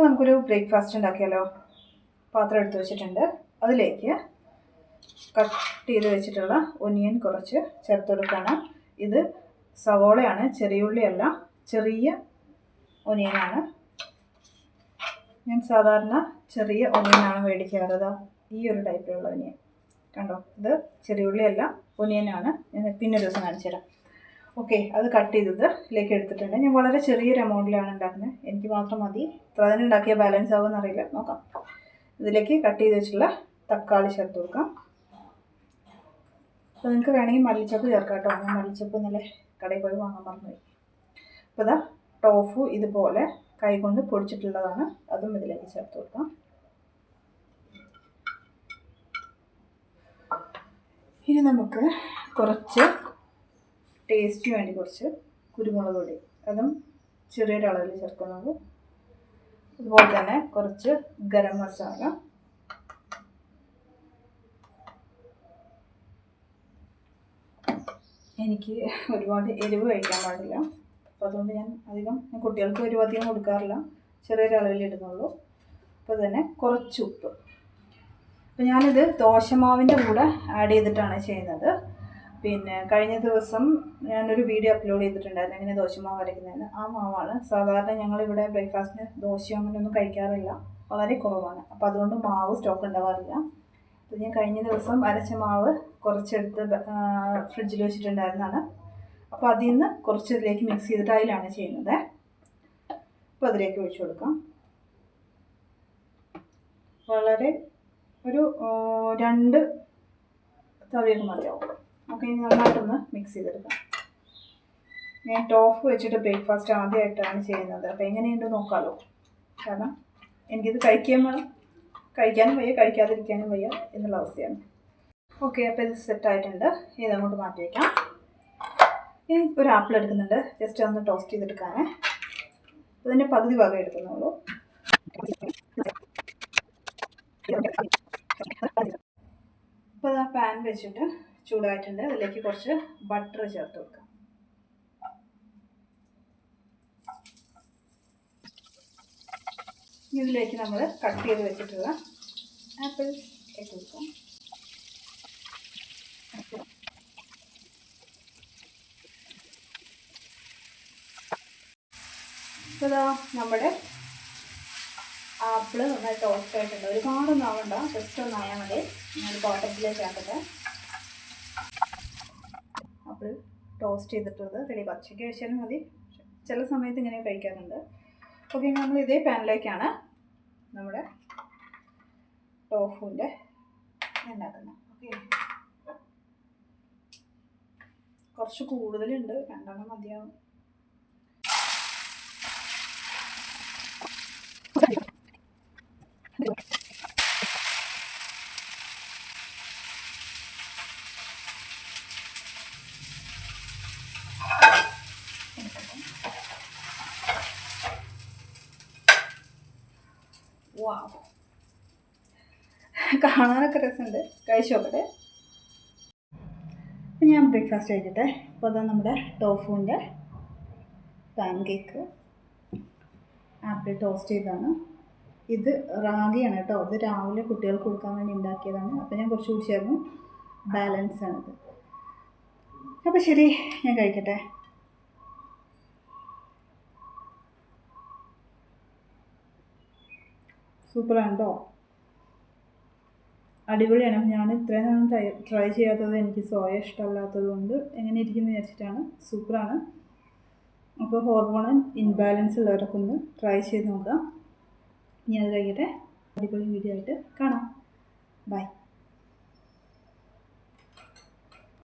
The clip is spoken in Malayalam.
നമുക്കൊരു ബ്രേക്ക്ഫാസ്റ്റ് ഉണ്ടാക്കിയാലോ. പാത്രം എടുത്ത് വെച്ചിട്ടുണ്ട്. അതിലേക്ക് കട്ട് ചെയ്ത് വെച്ചിട്ടുള്ള ഒനിയൻ കുറച്ച് ചേർത്ത് കൊടുക്കണം. ഇത് സവോളയാണ്, ചെറിയ ഉള്ളിയല്ല, ചെറിയ ഒനിയനാണ്. ഞാൻ സാധാരണ ചെറിയ ഒനിയനാണ് മേടിക്കാറ്. ഈ ഒരു ടൈപ്പിലുള്ള ഒനിയൻ കണ്ടോ. ഇത് ചെറിയ ഉള്ളിയല്ല, ഒനിയനാണ്. ഞാൻ പിന്നെ ഒരു ദിവസം കാണിച്ചു തരാം. ഓക്കെ, അത് കട്ട് ചെയ്തത് ഇതിലേക്ക് എടുത്തിട്ടുണ്ട്. ഞാൻ വളരെ ചെറിയൊരു എമൗണ്ടിലാണ് ഉണ്ടാക്കുന്നത്. എനിക്ക് മാത്രം മതി. ഇത്ര തന്നെ ഉണ്ടാക്കിയ ബാലൻസ് ആവുമെന്ന് അറിയില്ല, നോക്കാം. ഇതിലേക്ക് കട്ട് ചെയ്ത് വെച്ചുള്ള തക്കാളി ചേർത്ത് കൊടുക്കാം. അപ്പോൾ നിങ്ങൾക്ക് വേണമെങ്കിൽ മല്ലിച്ചപ്പ് ചേർക്കാം കേട്ടോ. ഞാൻ മല്ലിച്ചപ്പ് ഇന്നലെ കടയിൽ പോയി വാങ്ങാൻ മറന്നുപോയി. അപ്പോൾ ഇതാ ടോഫു ഇതുപോലെ കൈകൊണ്ട് പൊടിച്ചിട്ടുള്ളതാണ്. അതും ഇതിലേക്ക് ചേർത്ത് കൊടുക്കാം. ഇനി നമുക്ക് കുറച്ച് ടേസ്റ്റിന് വേണ്ടി കുറച്ച് കുരുമുളക് പൊടി, അതും ചെറിയൊരളവിൽ ചേർക്കുന്നത്. അതുപോലെ തന്നെ കുറച്ച് ഗരം മസാല, എനിക്ക് ഒരുപാട് എരിവ് കഴിക്കാൻ പാടില്ല. അപ്പോൾ അതുകൊണ്ട് ഞാൻ കുട്ടികൾക്ക് എരിവ് അധികം കൊടുക്കാറില്ല, ചെറിയൊരളവിൽ ഇടുന്നുള്ളൂ. അപ്പോൾ തന്നെ കുറച്ച് ഉപ്പ്. അപ്പോൾ ഞാനിത് ദോശമാവിൻ്റെ കൂടെ ആഡ് ചെയ്തിട്ടാണ് ചെയ്യുന്നത്. പിന്നെ കഴിഞ്ഞ ദിവസം ഞാനൊരു വീഡിയോ അപ്ലോഡ് ചെയ്തിട്ടുണ്ടായിരുന്നു എങ്ങനെ ദോശമാവ് അരയ്ക്കുന്നതെന്ന്. ആ മാവാണ്. സാധാരണ ഞങ്ങളിവിടെ ബ്രേക്ക്ഫാസ്റ്റിന് ദോശയോ അങ്ങനെയൊന്നും കഴിക്കാറില്ല, വളരെ കുറവാണ്. അപ്പോൾ അതുകൊണ്ട് മാവ് സ്റ്റോക്ക് ഉണ്ടാവാറില്ല. അപ്പോൾ ഞാൻ കഴിഞ്ഞ ദിവസം അരച്ച മാവ് കുറച്ചെടുത്ത് ഫ്രിഡ്ജിൽ വെച്ചിട്ടുണ്ടായിരുന്നതാണ്. അപ്പോൾ അതിൽ നിന്ന് കുറച്ച് ഇതിലേക്ക് മിക്സ് ചെയ്തിട്ട് അതിലാണ് ചെയ്യുന്നത്. അപ്പോൾ അതിലേക്ക് ഒഴിച്ചു കൊടുക്കാം. വളരെ ഒരു 2 തവിയൊക്കെ മതിയാവും. ഓക്കെ, ഇനി നന്നായിട്ടൊന്ന് മിക്സ് ചെയ്തെടുക്കാം. ഞാൻ ടോഫ് വെച്ചിട്ട് ബ്രേക്ക്ഫാസ്റ്റ് ആദ്യമായിട്ടാണ് ചെയ്യുന്നത്. അപ്പോൾ എങ്ങനെയുണ്ട് നോക്കാമല്ലോ. കാരണം എനിക്കിത് കഴിക്കാനും വയ്യ, കഴിക്കാതിരിക്കാനും വയ്യ എന്നുള്ള അവസ്ഥയാണ്. ഓക്കെ, അപ്പോൾ ഇത് സെറ്റായിട്ടുണ്ട്. ഇതങ്ങോട്ട് മാറ്റി വയ്ക്കാം. ഇനി ഒരു ആപ്പിൾ എടുക്കുന്നുണ്ട്, ജസ്റ്റ് ഒന്ന് ടോസ്റ്റ് ചെയ്തെടുക്കാനേ. അതിൻ്റെ പകുതി ഭാഗം എടുക്കുന്നുള്ളൂ. അപ്പോൾ ആ പാൻ വെച്ചിട്ട് ചൂടായിട്ടുണ്ട്. അതിലേക്ക് കുറച്ച് ബട്ടർ ചേർത്ത് കൊടുക്കാം. ഇതിലേക്ക് നമ്മൾ കട്ട് ചെയ്ത് വെച്ചിട്ടുള്ള ആപ്പിൾ ഇട്ട് കൊടുക്കാം. അപ്പോൾ നമ്മുടെ ആപ്പിൾ നന്നായി ടോസ്റ്റ് ആയിട്ടുണ്ട്. ഒരുപാടൊന്നും ആവണ്ട, ജസ്റ്റ് ഒന്നായാൽ മതി. ഞാൻ കോട്ടത്തിലേക്ക് ആക്കട്ടെ. ആപ്പിൾ ടോസ്റ്റ് ചെയ്തിട്ടുള്ളത് റെഡി. പച്ചയ്ക്ക് കഴിച്ചാലും മതി, ചില സമയത്ത് ഇങ്ങനെ കഴിക്കാറുണ്ട്. ഓക്കെ, നമ്മൾ ഇതേ പാനിലേക്കാണ് നമ്മുടെ ടോഫുവിൻ്റെ ഉണ്ടാക്കുന്നത്. ഓക്കെ, കുറച്ച് കൂടുതലുണ്ട്, 2 മതിയാവും. വാവ്, കാണാനൊക്കെ രസമുണ്ട്. കഴിച്ചു നോക്കട്ടെ. അപ്പം ഞാൻ ബ്രേക്ക്ഫാസ്റ്റ് കഴിക്കട്ടെ. അപ്പോൾ അതാ നമ്മുടെ ടോഫുവിൻ്റെ പാൻ കേക്ക്, ആപ്പിൾ ടോസ്റ്റ് ചെയ്താണ്. ഇത് റാഗിയാണ് കേട്ടോ. ഇത് രാവിലെ കുട്ടികൾക്ക് കൊടുക്കാൻ വേണ്ടി ഉണ്ടാക്കിയതാണ്. അപ്പോൾ ഞാൻ കുറച്ച് കുടിച്ചായിരുന്നു, ബാലൻസ് ആണിത്. അപ്പോൾ ശരി, ഞാൻ കഴിക്കട്ടെ. സൂപ്പറാണ് കേട്ടോ, അടിപൊളിയാണ്. ഞാൻ ഇത്രയും നാളും ട്രൈ ചെയ്യാത്തത്, എനിക്ക് സോയ ഇഷ്ടമല്ലാത്തത് കൊണ്ട് എങ്ങനെ ഇരിക്കുന്നു വിചാരിച്ചിട്ടാണ്. സൂപ്പറാണ്. അപ്പോൾ ഹോർമോണൽ ഇൻബാലൻസ് ഉള്ളവരൊക്കെ ഒന്ന് ട്രൈ ചെയ്ത് നോക്കാം. ഇനി അത് കഴിക്കട്ടെ. അടിപൊളി വീഡിയോ ആയിട്ട് കാണാം. ബൈ.